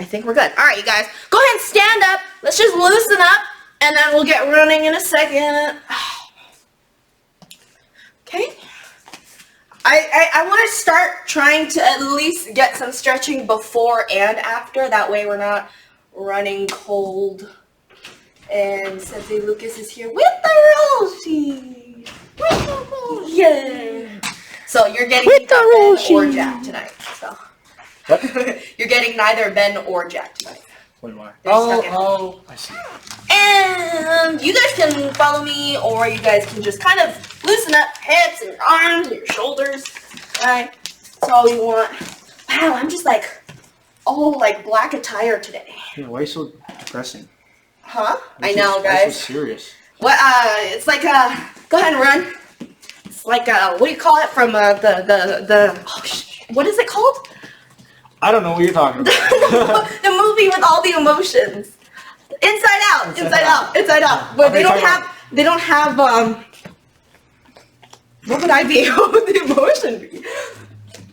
I think we're good. All right, you guys, go ahead and stand up. Let's just loosen up, and then we'll get running in a second. Okay. I want to start trying to at least get some stretching before and after. That way we're not running cold. And Sensei Lucas is here with the Roshi. Yeah. So you're getting With the Ben Roshi. or Jack tonight. So. What? You're getting neither Ben or Jack tonight. Wait, why? They're stuck at Oh, I see. And you guys can follow me, or you guys can just kind of loosen up hips and your arms and your shoulders. Right? That's all we want. Wow, I'm just like all like black attire today. Yeah, why are you so depressing? Huh? Why I so- know, why guys. so serious? What? It's like go ahead and run. It's like what do you call it from what is it called? I don't know what you're talking about. The movie with all the emotions. Inside Out. Inside Out. Inside Out. But Okay, they don't have what would I be? What would the emotion be?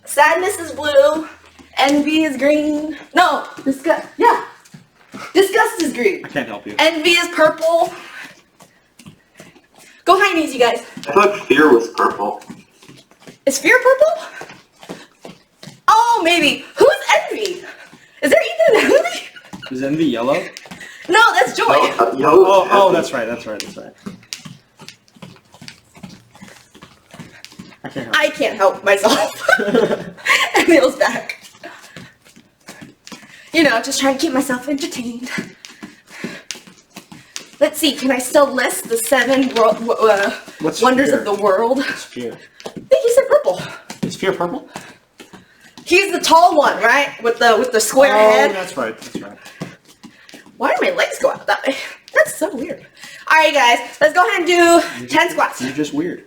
Sadness is blue. Envy is green. No, disgust. Yeah. Disgust is green. I can't help you. Envy is purple. Go high knees, you guys. I thought fear was purple. Is fear purple? Oh, maybe. Who's envy? Is there even an envy? Is envy yellow? No, that's joy. Oh, that's right. That's right. I can't help. I can't help myself. Emil's back. You know, just trying to keep myself entertained. Let's see, can I still list the 7 What's wonders fear? of the world? It's fear. I think he said purple. Is fear purple? He's the tall one, right? With the square head. That's right. That's right. Why do my legs go out that way? That's so weird. Alright guys, let's go ahead and do 10 squats. You're just weird.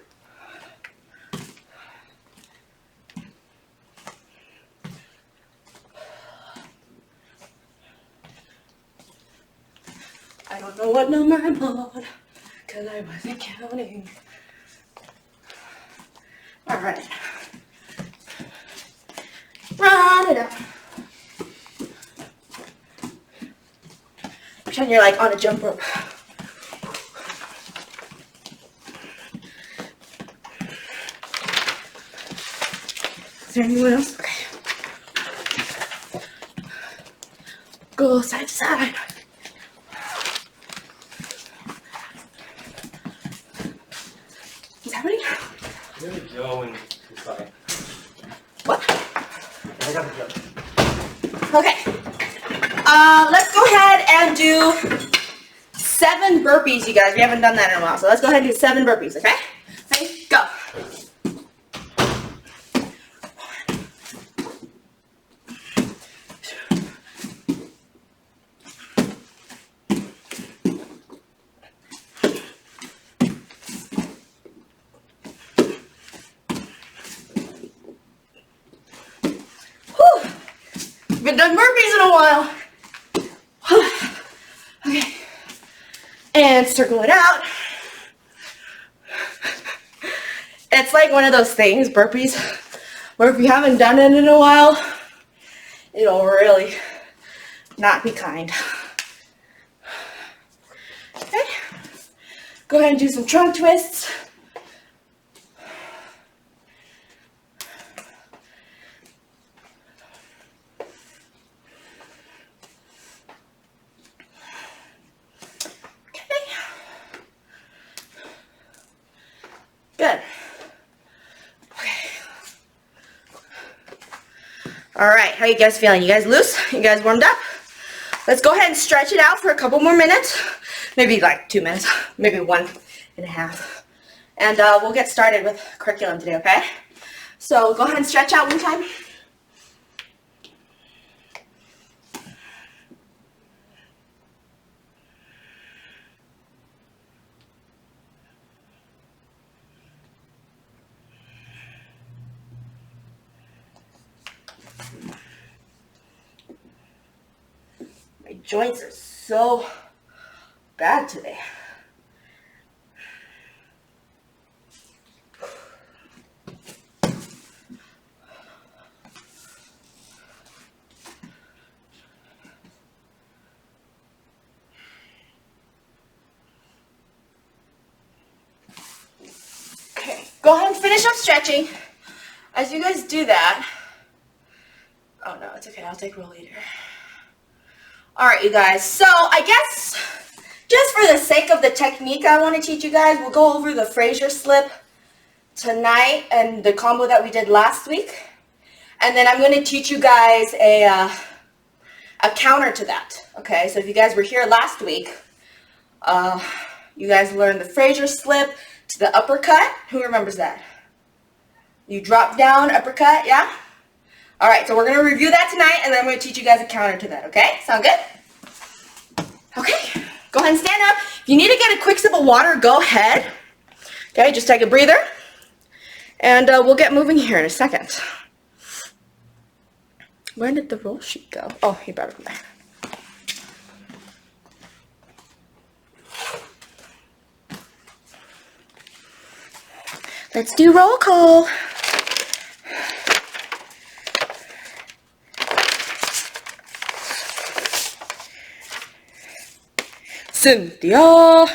I don't know what number I'm on, because I wasn't counting. Alright. Run it out. Pretend you're like on a jump rope. Is there anyone else? Okay. Go side to side. What's happening? There we go and decide. What? I got the joke. Okay. Let's go ahead and do 7 burpees, you guys. We haven't done that in a while, so let's go ahead and do 7 burpees, okay? Ready? Go. Haven't done burpees in a while. Okay. And circle it out. It's like one of those things, burpees, where if you haven't done it in a while, it'll really not be kind. Okay. Go ahead and do some trunk twists. Good. Okay. All right, how you guys feeling? You guys loose? You guys warmed up? Let's go ahead and stretch it out for a couple more minutes. Maybe like 2 minutes, maybe 1.5. And we'll get started with curriculum today, okay? So go ahead and stretch out one time. My joints are so bad today. go ahead and finish up stretching. As you guys do that, oh no, it's okay, I'll take roll later. Alright, you guys, so I guess just for the sake of the technique I want to teach you guys, we'll go over the Fraser slip tonight and the combo that we did last week. And then I'm going to teach you guys a counter to that. Okay, so if you guys were here last week, you guys learned the Fraser slip to the uppercut. Who remembers that? You drop down, uppercut, yeah? Alright, so we're going to review that tonight, and then I'm going to teach you guys a counter to that, okay? Sound good? Okay, go ahead and stand up. If you need to get a quick sip of water, go ahead. Okay, just take a breather. And we'll get moving here in a second. Where did the roll sheet go? Oh, he brought it from there. Let's do roll call. Cynthia.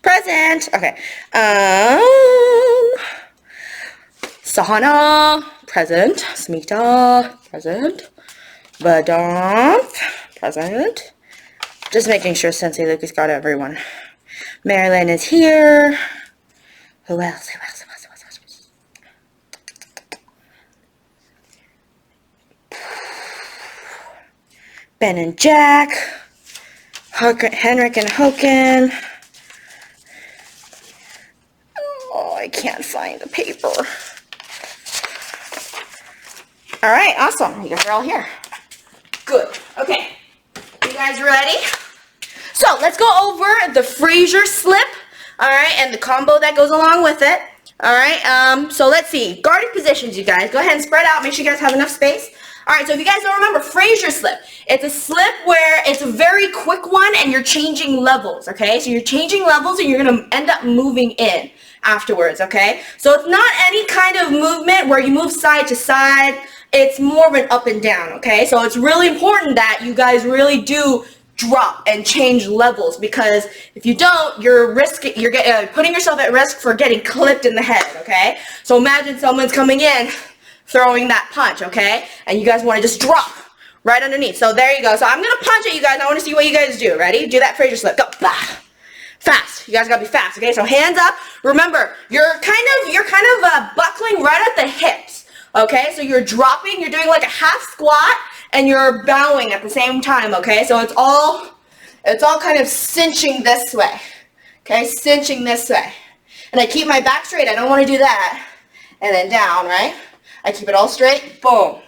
Present. Okay. Sahana. Present. Smita. Present. Vedant. Present. Just making sure Sensei Lucas got everyone. Marilyn is here. Who else? Who else? Ben and Jack. Henrik and Hoken. Oh, I can't find the paper. All right, awesome. You guys are all here. Good. Okay. You guys ready? So let's go over the Fraser slip. All right, and the combo that goes along with it. All right. So let's see. Guarded positions, you guys. Go ahead and spread out. Make sure you guys have enough space. All right, so if you guys don't remember, Fraser slip. It's a slip where it's a very quick one and you're changing levels, okay? So you're changing levels and you're going to end up moving in afterwards, okay? So it's not any kind of movement where you move side to side. It's more of an up and down, okay? So it's really important that you guys really do drop and change levels, because if you don't, you're putting yourself at risk for getting clipped in the head, okay? So imagine someone's coming in, throwing that punch, okay? And you guys want to just drop right underneath. So there you go. So I'm going to punch at you guys. I want to see what you guys do. Ready? Do that Fraser slip. Go. Bah. Fast. You guys got to be fast, okay? So hands up. Remember, you're kind of buckling right at the hips, okay? So you're dropping, you're doing like a half squat, and you're bowing at the same time, okay? So it's all kind of cinching this way, okay? Cinching this way. And I keep my back straight. I don't want to do that. And then down, right? I keep it all straight, boom,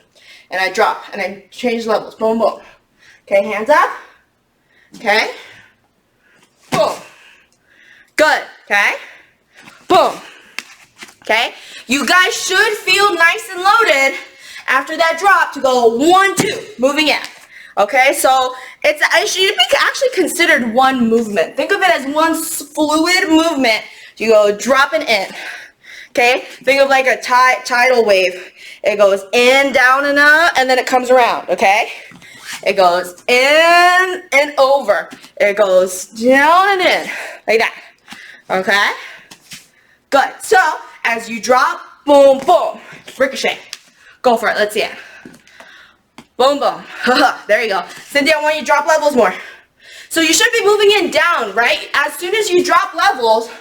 and I drop, and I change levels, boom, boom. Okay, hands up, okay, boom, good, okay, boom, okay. You guys should feel nice and loaded after that drop to go 1, 2, moving in, okay. So it should be actually considered one movement. Think of it as one fluid movement. You go dropping in. Okay, think of like a tidal wave. It goes in, down, and up, and then it comes around, okay? It goes in and over. It goes down and in, like that, okay? Good. So, as you drop, boom, boom, ricochet. Go for it. Let's see it. Boom, boom. There you go. Cynthia, I want you to drop levels more. So you should be moving in down, right? As soon as you drop levels,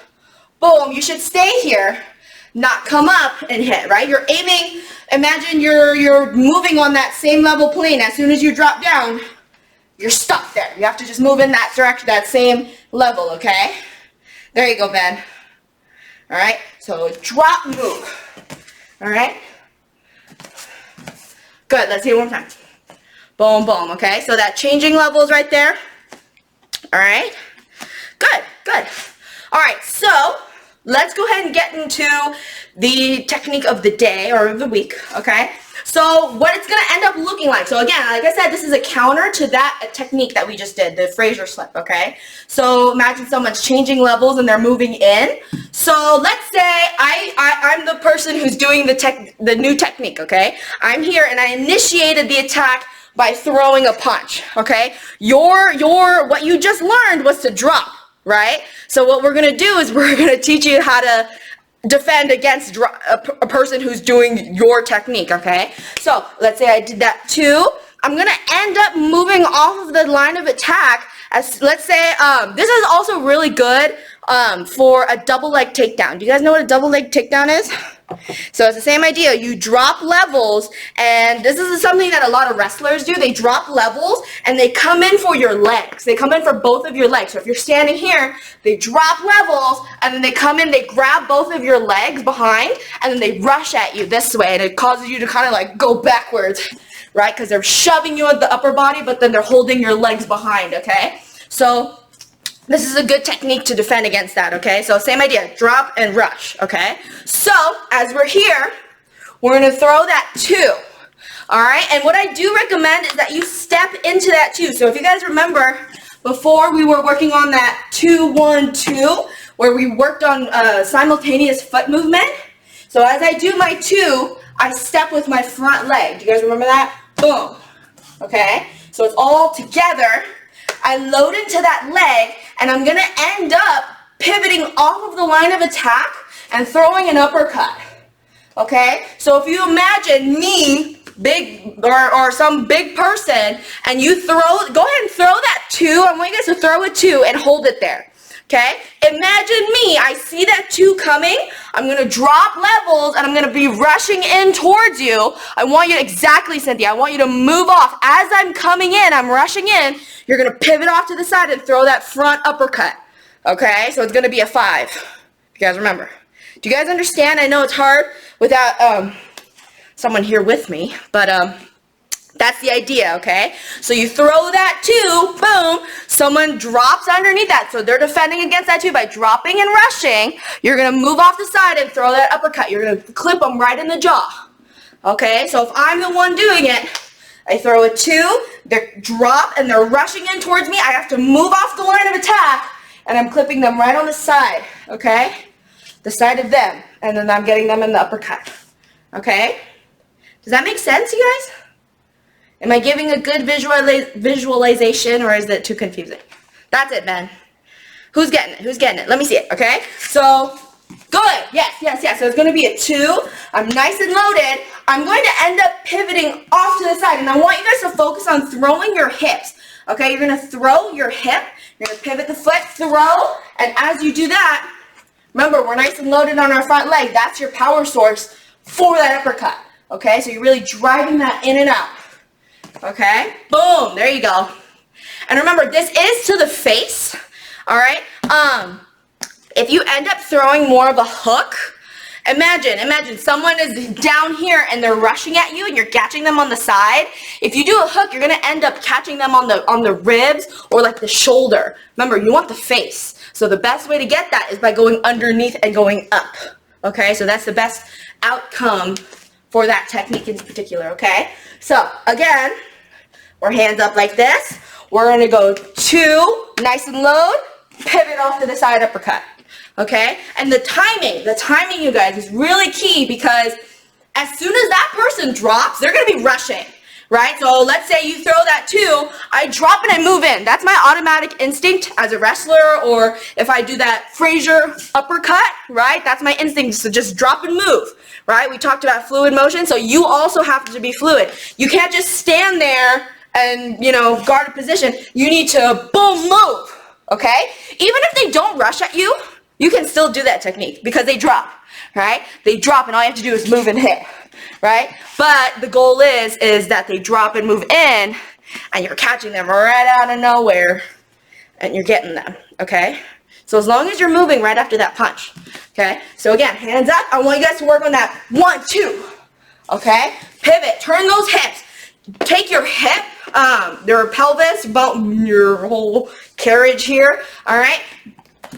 boom, you should stay here. Not come up and hit, right? You're aiming, imagine you're moving on that same level plane. As soon as you drop down, you're stuck there. You have to just move in that direction, that same level, okay? There you go, Ben. All right, so drop, move. All right? Good, let's see it one more time. Boom, boom, okay? So that changing levels right there. All right? Good, good. All right, so let's go ahead and get into the technique of the day or of the week, okay? So what it's going to end up looking like. So again, like I said, this is a counter to that technique that we just did, the Fraser slip, okay? So imagine someone's changing levels and they're moving in. So let's say I'm the person who's doing the new technique, okay? I'm here and I initiated the attack by throwing a punch, okay? What you just learned was to drop, right? So what we're gonna do is we're gonna teach you how to defend against a person who's doing your technique, okay? So let's say I did that 2. I'm gonna end up moving off of the line of attack. As let's say this is also really good for a double leg takedown. Do you guys know what a double leg takedown is? So it's the same idea. You drop levels, and this is something that a lot of wrestlers do. They drop levels and they come in for your legs. They come in for both of your legs. So if you're standing here, they drop levels and then they come in, they grab both of your legs behind, and then they rush at you this way, and it causes you to kind of like go backwards, right? Because they're shoving you at the upper body, but then they're holding your legs behind, okay? So this is a good technique to defend against that, okay? So same idea, drop and rush, okay? So as we're here, we're gonna throw that 2, all right? And what I do recommend is that you step into that 2. So if you guys remember, before we were working on that 2-1-2, where we worked on simultaneous foot movement. So as I do my 2, I step with my front leg. Do you guys remember that? Boom, okay? So it's all together. I load into that leg, and I'm gonna end up pivoting off of the line of attack and throwing an uppercut, okay? So if you imagine me, big, or some big person, and you go ahead and throw that 2, I want you guys to throw a 2 and hold it there, okay? Imagine me, I see that 2 coming, I'm gonna drop levels, and I'm gonna be rushing in towards you. I want you, exactly, Cynthia, I want you to move off. As I'm coming in, I'm rushing in, you're gonna pivot off to the side and throw that front uppercut, okay? So it's gonna be a 5, if you guys remember. Do you guys understand? I know it's hard without someone here with me, but that's the idea, okay? So you throw that 2, boom, someone drops underneath that. So they're defending against that 2 by dropping and rushing. You're gonna move off the side and throw that uppercut. You're gonna clip them right in the jaw, okay? So if I'm the one doing it, I throw a 2, they drop and they're rushing in towards me. I have to move off the line of attack, and I'm clipping them right on the side, okay? The side of them, and then I'm getting them in the uppercut, okay? Does that make sense, you guys? Am I giving a good visualization, or is it too confusing? That's it, Ben. Who's getting it? Who's getting it? Let me see it, okay? So, good. Yes, yes, yes. So it's going to be a 2. I'm nice and loaded. I'm going to end up pivoting off to the side, and I want you guys to focus on throwing your hips, okay? You're going to throw your hip. You're going to pivot the foot, throw, and as you do that, remember, we're nice and loaded on our front leg. That's your power source for that uppercut, okay? So you're really driving that in and out. Okay, boom, there you go. And remember, this is to the face, all right? If you end up throwing more of a hook, imagine someone is down here and they're rushing at you and you're catching them on the side. If you do a hook, you're gonna end up catching them on the ribs or like the shoulder. Remember, you want the face. So the best way to get that is by going underneath and going up, okay? So that's the best outcome for that technique in particular, okay? So again, we're hands up like this. We're gonna go 2, nice and low, pivot off to the side uppercut, okay? And the timing, you guys, is really key, because as soon as that person drops, they're gonna be rushing, right? So let's say you throw that 2, I drop and I move in. That's my automatic instinct as a wrestler, or if I do that Frazier uppercut, right? That's my instinct, to just drop and move, right? We talked about fluid motion, so you also have to be fluid. You can't just stand there and, you know, guard a position. You need to, boom, move, okay? Even if they don't rush at you, you can still do that technique because they drop, right? They drop and all you have to do is move and hit, right? But the goal is that they drop and move in and you're catching them right out of nowhere and you're getting them, okay? So as long as you're moving right after that punch, okay? So again, hands up. I want you guys to work on that 1, 2, okay? Pivot, turn those hips. Take your hip, your pelvis, your whole carriage here, all right?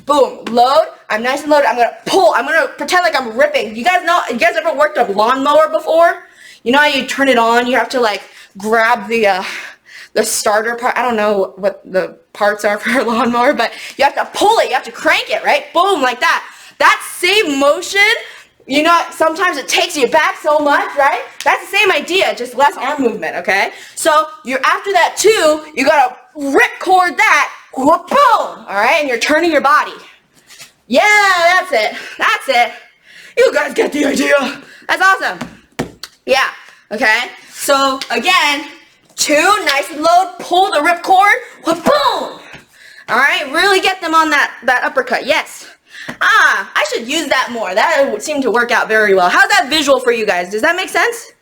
Boom, load. I'm nice and loaded. I'm gonna pull. I'm gonna pretend like I'm ripping. You guys ever worked a lawnmower before? You know how you turn it on? You have to like grab the starter part. I don't know what the parts are for a lawnmower, but you have to pull it. You have to crank it, right? Boom, like that. That same motion, you know, sometimes it takes you back so much, right? That's the same idea, just less arm movement, okay? So you're after that 2, you gotta rip cord that, Whoop, boom. All right, and you're turning your body. Yeah, that's it. That's it. You guys get the idea. That's awesome. Yeah, okay. So again, 2, nice and low, pull the ripcord, whoop, boom. All right, really get them on that uppercut, yes. I should use that more. That would seem to work out very well. How's that visual for you guys? Does that make sense?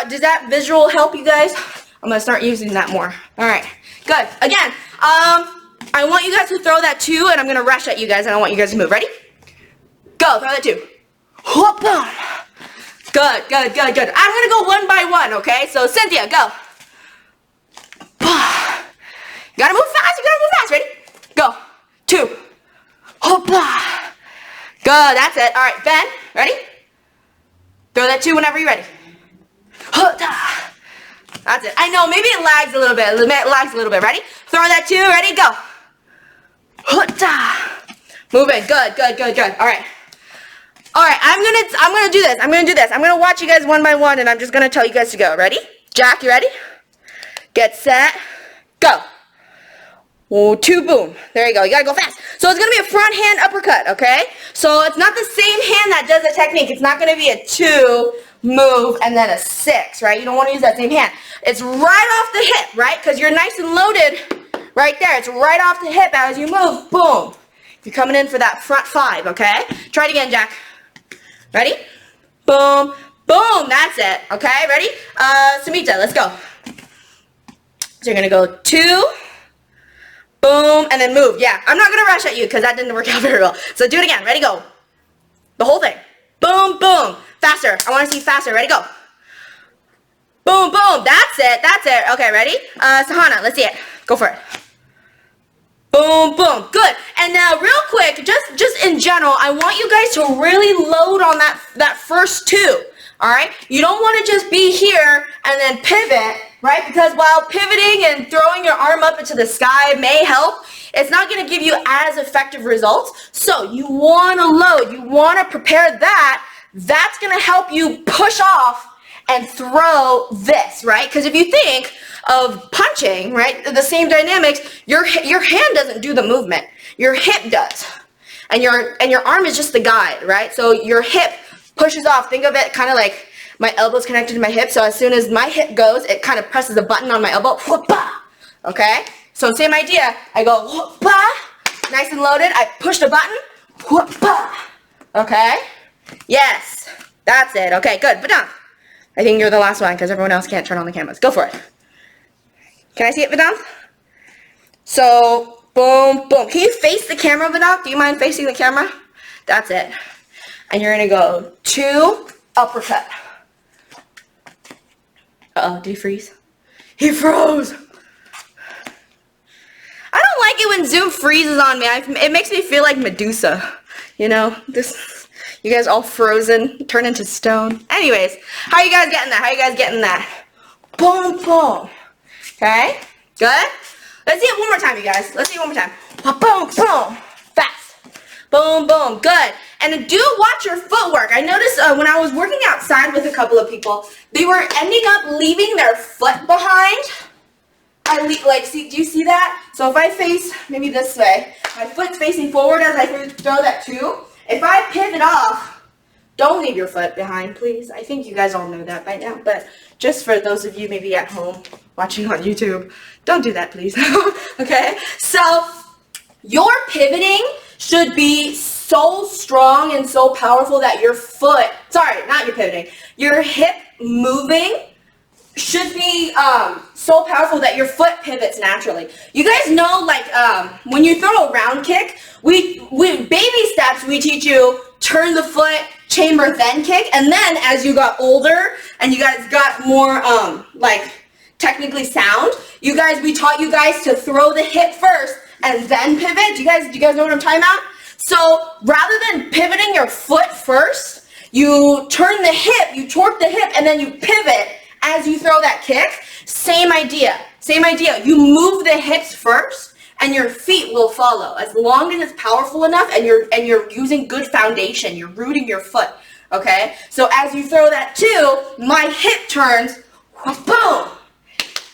Does that visual help you guys? I'm gonna start using that more. All right, good. Again, I want you guys to throw that 2, and I'm gonna rush at you guys, and I want you guys to move. Ready? Go, throw that 2. Whoop, boom. Good, good, good, good. I'm gonna go one by one, okay? So Cynthia, go. You gotta move fast, you gotta move fast. Ready? Go. 2. Hoopla. Good, that's it. All right, Ben, ready? Throw that 2 whenever you're ready. That's it. I know, maybe it lags a little bit. It lags a little bit. Ready? Throw that 2, ready, go. Move it. Good, good, good, good. All right. All right, I'm gonna do this. I'm gonna watch you guys one by one, and I'm just gonna tell you guys to go. Ready? Jack, you ready? Get set, go. 2, boom. There you go. You gotta go fast. So it's gonna be a front hand uppercut, okay? So it's not the same hand that does the technique. It's not gonna be a 2 move and then a 6, right? You don't want to use that same hand. It's right off the hip, right? Because you're nice and loaded right there. It's right off the hip as you move. Boom. You're coming in for that front 5, okay? Try it again, Jack. Ready? Boom. Boom. That's it. Okay, ready? Samita, let's go. So you're gonna go 2. Boom, and then move. Yeah, I'm not going to rush at you because that didn't work out very well. So do it again. Ready, go. The whole thing. Boom, boom. Faster. I want to see faster. Ready, go. Boom, boom. That's it. That's it. Okay, ready? Sahana, let's see it. Go for it. Boom, boom. Good. And now real quick, just in general, I want you guys to really load on that first 2. All right? You don't want to just be here and then pivot, right? Because while pivoting and throwing your arm up into the sky may help, it's not going to give you as effective results. So you want to load. You want to prepare that. That's going to help you push off and throw this, right? Because if you think of punching, right, the same dynamics, your hand doesn't do the movement. Your hip does. And your arm is just the guide, right? So your hip pushes off. Think of it kind of like my elbow's connected to my hip. So as soon as my hip goes, it kind of presses a button on my elbow. Whoop-a. Okay? So same idea. I go whoop-a, nice and loaded. I push the button. Whoop-a. Okay? Yes. That's it. Okay, good. Vedant. I think you're the last one because everyone else can't turn on the cameras. Go for it. Can I see it, Vedant? So, boom, boom. Can you face the camera, Vedant? Do you mind facing the camera? That's it. And you're going to go 2, uppercut. Uh-oh, did he freeze? He froze. I don't like it when Zoom freezes on me. It makes me feel like Medusa. You know, you guys all frozen, turn into stone. Anyways, how you guys getting that? How you guys getting that? Boom, boom. Okay, good. Let's see it one more time, you guys. Let's see it one more time. Boom, boom. Fast. Boom, boom. Good. And do watch your footwork. I noticed when I was working outside with a couple of people, they were ending up leaving their foot behind. Do you see that? So if I face maybe this way, my foot's facing forward as I throw that 2. If I pivot off, don't leave your foot behind, please. I think you guys all know that by now, but just for those of you maybe at home watching on YouTube, don't do that, please. Okay? So your pivoting should be so strong and so powerful that your foot, sorry, not your pivoting, your hip moving should be so powerful that your foot pivots naturally. You guys know, like, when you throw a round kick, we baby steps, we teach you turn the foot, chamber, then kick, and then as you got older and you guys got more like technically sound, we taught you guys to throw the hip first and then pivot. Do you guys know what I'm talking about? So rather than pivoting your foot first, you turn the hip, you torque the hip, and then you pivot as you throw that kick. Same idea. Same idea. You move the hips first, and your feet will follow. As long as it's powerful enough, and you're using good foundation, you're rooting your foot. Okay. So as you throw that 2, my hip turns, boom,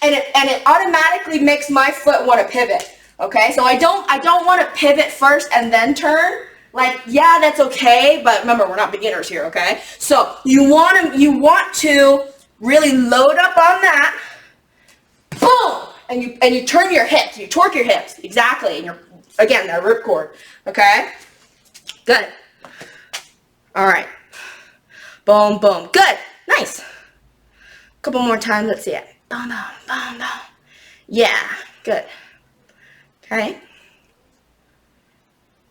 and it automatically makes my foot want to pivot. Okay, so I don't want to pivot first and then turn. Like, yeah, that's okay, but remember, we're not beginners here, okay? So you want to really load up on that. Boom! And you turn your hips, you torque your hips, exactly. And you're, again, that ripcord, okay? Good. All right. Boom, boom. Good. Nice. Couple more times. Let's see it. Boom, boom, boom, boom. Yeah. Good. Okay.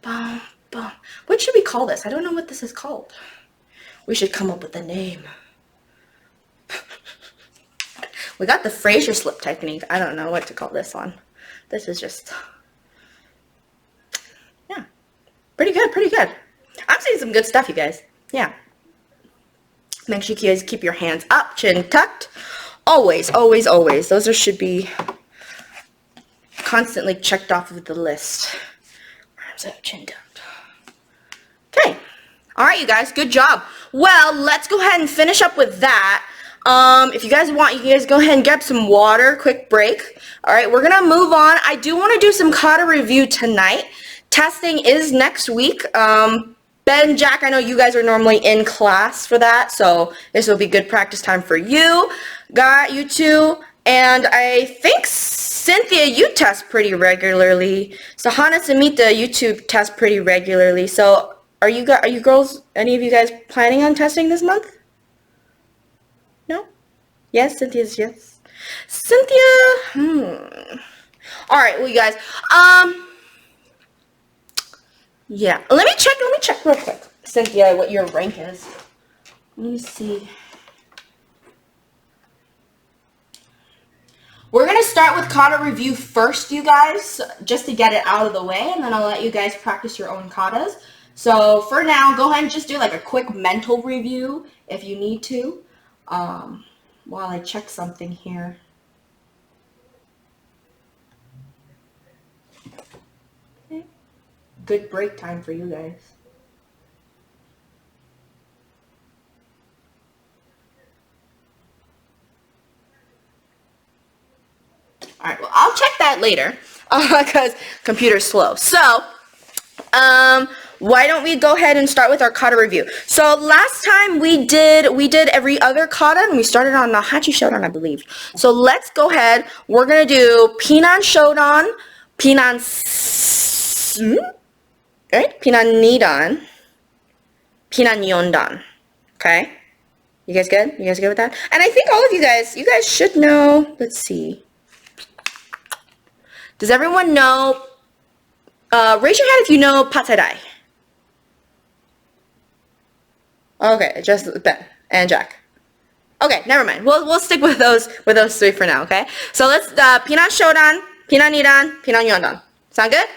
Boom, boom. What should we call this? I don't know what this is called. We should come up with a name. We got the Fraser slip technique. I don't know what to call this one. This is just, yeah, pretty good, pretty good. I'm seeing some good stuff, you guys. Yeah. Make sure you guys keep your hands up, chin tucked. Always, always, always. Those should be constantly checked off of the list. Arms up, chin tucked. Okay. All right, you guys. Good job. Well, let's go ahead and finish up with that. If you guys want, you can guys go ahead and get some water. Quick break. All right, we're going to move on. I do want to do some kata review tonight. Testing is next week. Ben, Jack, I know you guys are normally in class for that, so this will be good practice time for you. Got you two. And I think Cynthia, you test pretty regularly. Sahana, Samita, you two test pretty regularly. So are you girls, any of you guys planning on testing this month? No? Yes, Cynthia's yes. Cynthia, All right, well, you guys, yeah. Let me check real quick, Cynthia, what your rank is. Let me see. We're going to start with kata review first, you guys, just to get it out of the way, and then I'll let you guys practice your own katas. So for now, go ahead and just do like a quick mental review if you need to, while I check something here. Okay. Good break time for you guys. All right, well, I'll check that later because computer's slow. So, why don't we go ahead and start with our kata review? So last time we did every other kata, and we started on the Hachi Shodan, I believe. So let's go ahead. We're gonna do Pinan Shodan, Pinan Nidan, Pinan Yondan. Okay, you guys good? You guys good with that? And I think all of you guys should know. Let's see. Does everyone know? Raise your hand if you know Patsadai. Okay, just Ben and Jack. Okay, never mind. We'll stick with those three for now. Okay. So let's Pinan Shodan, Pinan Nidan, Pinan Yondan. Sound good?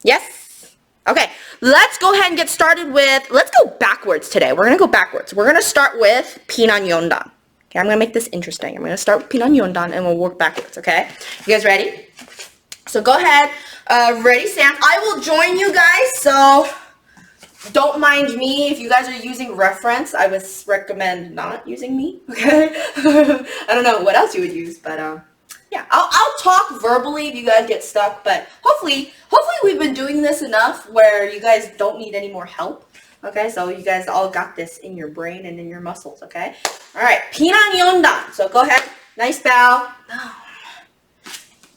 Yes. Okay. Let's go ahead and get started with. Let's go backwards today. We're gonna go backwards. We're gonna start with Pinan Yondan. Okay, I'm gonna make this interesting. I'm gonna start with Pinan Yondan and we'll work backwards. Okay. You guys ready? So go ahead, ready, Sam. I will join you guys, so don't mind me if you guys are using reference. I would recommend not using me, okay? I don't know what else you would use, but yeah, I'll talk verbally if you guys get stuck, but hopefully we've been doing this enough where you guys don't need any more help, okay? So you guys all got this in your brain and in your muscles, okay? All right, Pinan Yondan. So go ahead, nice bow.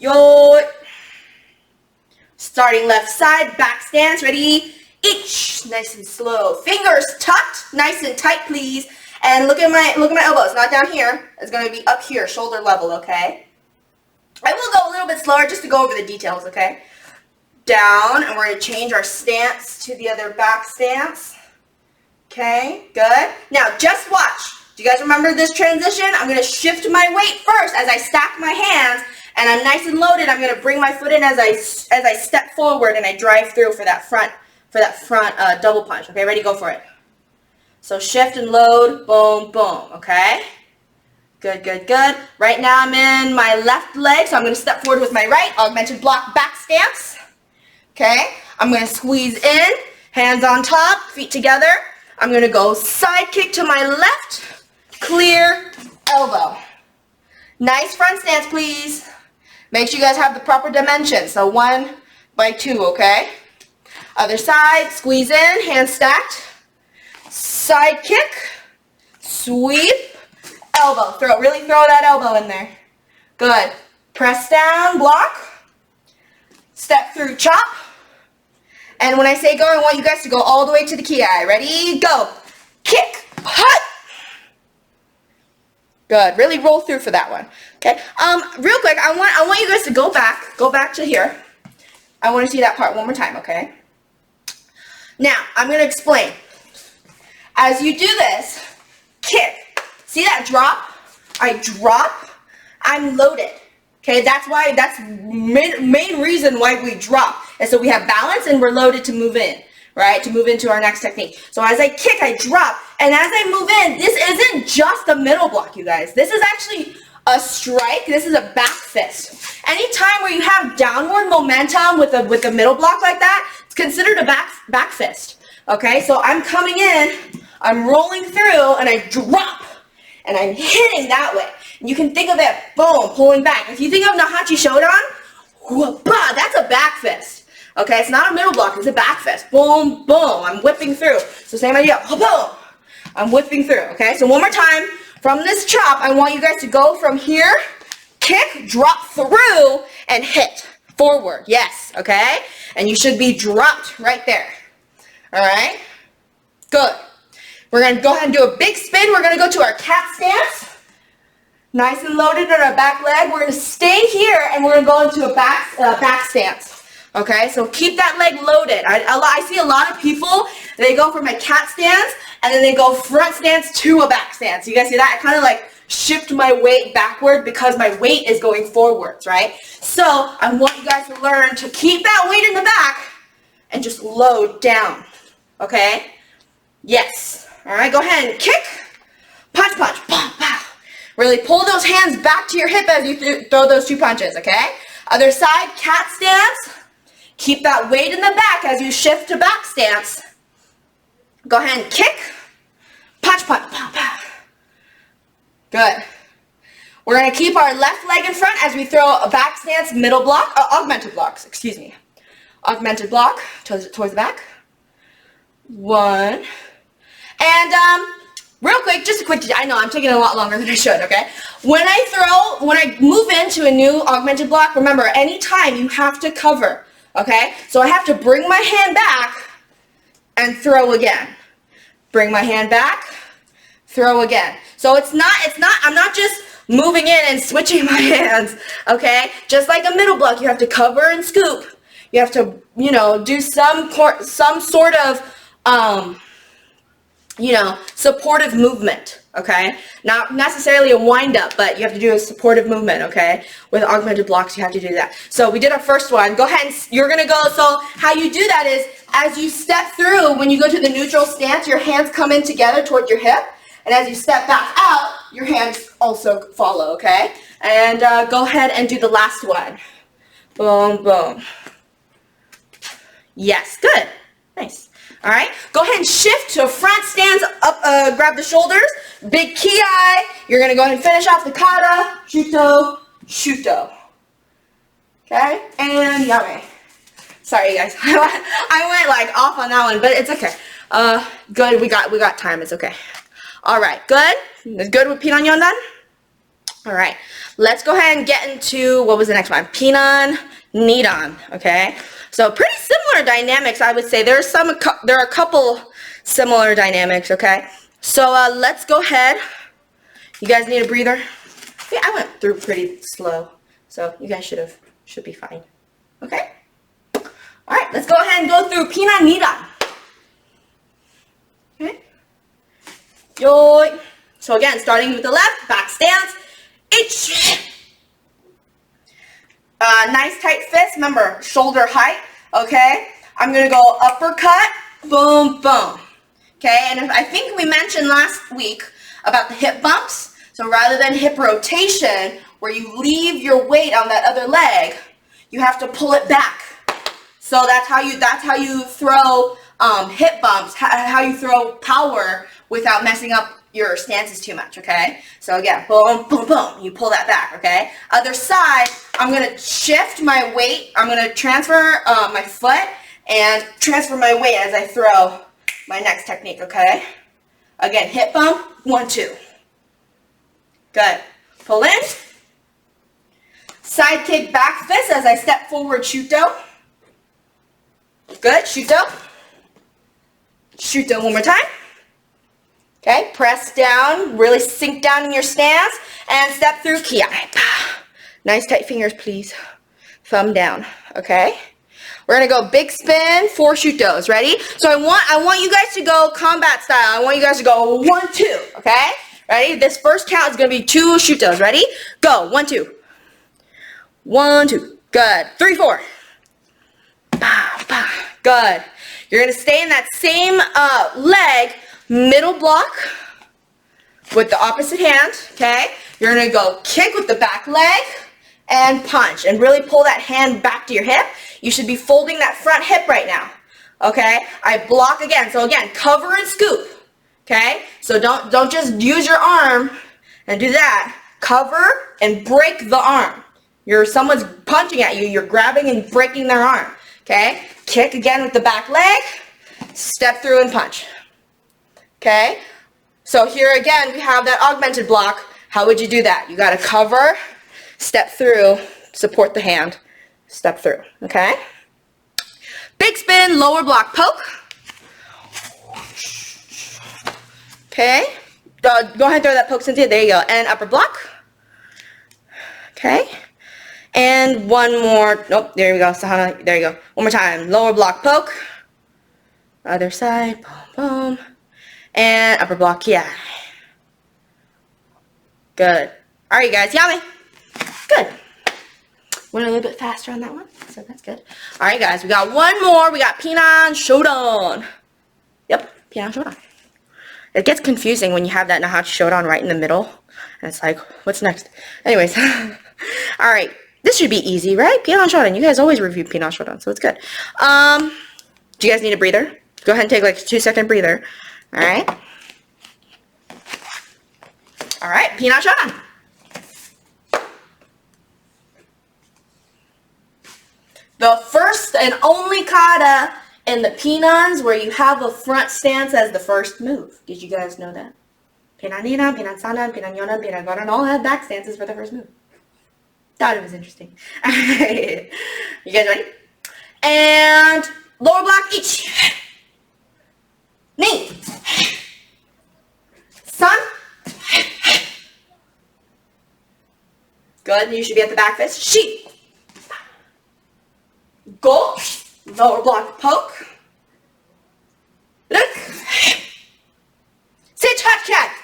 Yo. Starting left side, back stance, ready? Each, nice and slow. Fingers tucked, nice and tight, please. And look at my elbows, not down here. It's gonna be up here, shoulder level, okay? I will go a little bit slower just to go over the details, okay? Down, and we're gonna change our stance to the other back stance. Okay, good. Now, just watch. Do you guys remember this transition? I'm gonna shift my weight first as I stack my hands. And I'm nice and loaded. I'm gonna bring my foot in as I step forward and I drive through for that front double punch. Okay, ready? Go for it. So shift and load, boom, boom. Okay. Good, good, good. Right now I'm in my left leg, so I'm gonna step forward with my right. Augmented block back stance. Okay. I'm gonna squeeze in, hands on top, feet together. I'm gonna go side kick to my left, clear elbow. Nice front stance, please. Make sure you guys have the proper dimensions. So 1 by 2, okay? Other side, squeeze in, hands stacked. Side kick, sweep, elbow. Really throw that elbow in there. Good. Press down, block. Step through, chop. And when I say go, I want you guys to go all the way to the ki. Ready? Go. Kick, put. Good. Really roll through for that one. Okay. Real quick, I want you guys to go back to here. I want to see that part one more time, okay? Now, I'm going to explain. As you do this, kick. See that drop? I drop, I'm loaded. Okay, that's main reason why we drop. And so we have balance and we're loaded to move in, right? To move into our next technique. So as I kick, I drop. And as I move in, this isn't just a middle block, you guys. This is actually a strike. This is a back fist. Anytime where you have downward momentum with a middle block like that, it's considered a back fist. Okay, so I'm coming in, I'm rolling through, and I drop. And I'm hitting that way. You can think of it, boom, pulling back. If you think of Nahachi Shodan, that's a back fist. Okay, it's not a middle block, it's a back fist. Boom, boom, I'm whipping through. So same idea, boom, I'm whipping through. Okay, so one more time, from this chop, I want you guys to go from here, kick, drop through, and hit forward. Yes, okay? And you should be dropped right there. All right, good. We're going to go ahead and do a big spin. We're going to go to our cat stance. Nice and loaded on our back leg. We're going to stay here and we're going to go into a back stance. Okay, so keep that leg loaded. I see a lot of people, they go from a cat stance and then they go front stance to a back stance. You guys see that? I kind of like shift my weight backward because my weight is going forwards, right? So I want you guys to learn to keep that weight in the back and just load down. Okay? Yes. All right, go ahead and kick, punch, punch, pow, pow. Really pull those hands back to your hip as you throw those 2 punches, okay? Other side, cat stance. Keep that weight in the back as you shift to back stance. Go ahead and kick, punch, punch, pow, pow. Good. We're going to keep our left leg in front as we throw a back stance, middle block, augmented blocks, excuse me. Augmented block towards the back. 1. And real quick, just a quick, I know I'm taking a lot longer than I should, okay? When I move into a new augmented block, remember, anytime you have to cover, okay? So I have to bring my hand back and throw again. Bring my hand back, throw again. So I'm not just moving in and switching my hands, okay? Just like a middle block, you have to cover and scoop. You have to, do some sort of, supportive movement, okay? Not necessarily a wind-up, but you have to do a supportive movement, okay? With augmented blocks, you have to do that. So we did our first one. Go ahead and you're going to go, so how you do that is, as you step through, when you go to the neutral stance, your hands come in together toward your hip, and as you step back out, your hands also follow, okay? And go ahead and do the last one. Boom, boom. Yes, good. Nice. All right, go ahead and shift to a front stance, up, grab the shoulders, big ki. You're going to go ahead and finish off the kata, shuto, shuto. Okay, and yame. Sorry, you guys. I went like off on that one, but it's okay. Good, we got time, it's okay. All right, good. Good with Pinan Yondan? All right, let's go ahead and get into, what was the next one? Pinan Nidan, okay? So pretty similar dynamics, I would say. There are a couple similar dynamics, okay? So let's go ahead. You guys need a breather? Yeah, I went through pretty slow, so you guys should be fine. Okay? All right, let's go ahead and go through Pinan Nidan. Okay? Yo. So again, starting with the left, back stance. Ich. Nice tight fist, remember, shoulder height, okay? I'm going to go uppercut, boom, boom, okay? And I think we mentioned last week about the hip bumps. So rather than hip rotation, where you leave your weight on that other leg, you have to pull it back. So that's how you throw hip bumps, how you throw power without messing up your stance is too much, okay? So again, boom, boom, boom. You pull that back, okay? Other side, I'm going to shift my weight. I'm going to transfer my foot and transfer my weight as I throw my next technique, okay? Again, hip bump, 1, 2. Good. Pull in. Side kick back fist as I step forward, Shuto. Good, Shuto. Shuto one more time. Okay, press down, really sink down in your stance, and step through Kiai. Nice tight fingers, please. Thumb down, okay? We're gonna go big spin, 4 Shutos, ready? So I want you guys to go combat style. I want you guys to go 1, 2, okay? Ready? This first count is gonna be 2 Shutos, ready? Go, 1, 2. 1, 2, good. 3, 4. Good. You're gonna stay in that same leg, middle block with the opposite hand, okay? You're gonna go kick with the back leg and punch and really pull that hand back to your hip. You should be folding that front hip right now, okay? I block again, so again, cover and scoop, okay? So don't just use your arm and do that. Cover and break the arm. Someone's punching at you, you're grabbing and breaking their arm, okay? Kick again with the back leg, step through and punch. Okay, so here again, we have that augmented block. How would you do that? You got to cover, step through, support the hand, step through, okay? Big spin, lower block poke. Okay, go ahead and throw that poke, Cynthia. There you go. And upper block. Okay, and one more. Nope, there we go. Sahana, there you go. One more time. Lower block poke. Other side, boom, boom. And upper block, yeah. Good. All right, guys, yummy. Good. Went a little bit faster on that one, so that's good. All right, guys, we got one more. We got Pinan Shodan. Yep, Pinan Shodan. It gets confusing when you have that Nahachi Shodan right in the middle, and it's like, what's next? Anyways, all right. This should be easy, right? Pinan Shodan. You guys always review Pinan Shodan, so it's good. Do you guys need a breather? Go ahead and take like a 2-second breather. All right. All right, Pinan Shodan. The first and only kata in the Pinans where you have a front stance as the first move. Did you guys know that? Pinanina, Pinansanan, Pinanyonan, Pinangoran all have back stances for the first move. Thought it was interesting. All right. You guys ready? And lower block each. Knee. Sun. Good. You should be at the back fist. Sheep. Go. Lower block poke. Look. Sit hot cat.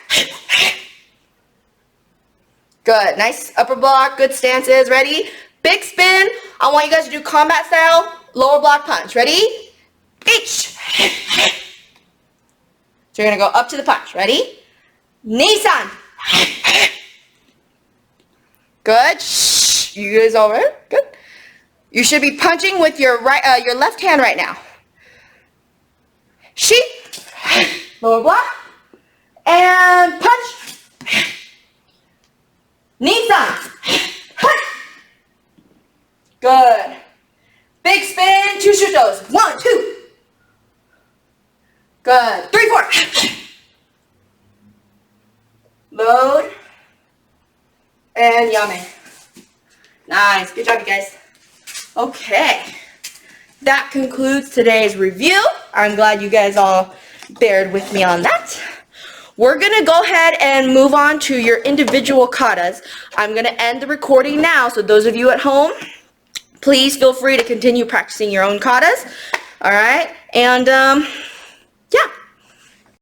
Good. Nice upper block. Good stances. Ready? Big spin. I want you guys to do combat style. Lower block punch. Ready? Each. So you're going to go up to the punch. Ready? Nissan. Good. Shh. You guys all right? Good. You should be punching with your your left hand right now. Sheep. Lower block. And punch. Nissan. Punch. Good. Big spin. 2 shutos. 1, 2. Good. 3, 4. Load. And yummy. Nice. Good job, you guys. Okay. That concludes today's review. I'm glad you guys all bared with me on that. We're going to go ahead and move on to your individual katas. I'm going to end the recording now, so those of you at home, please feel free to continue practicing your own katas. All right? And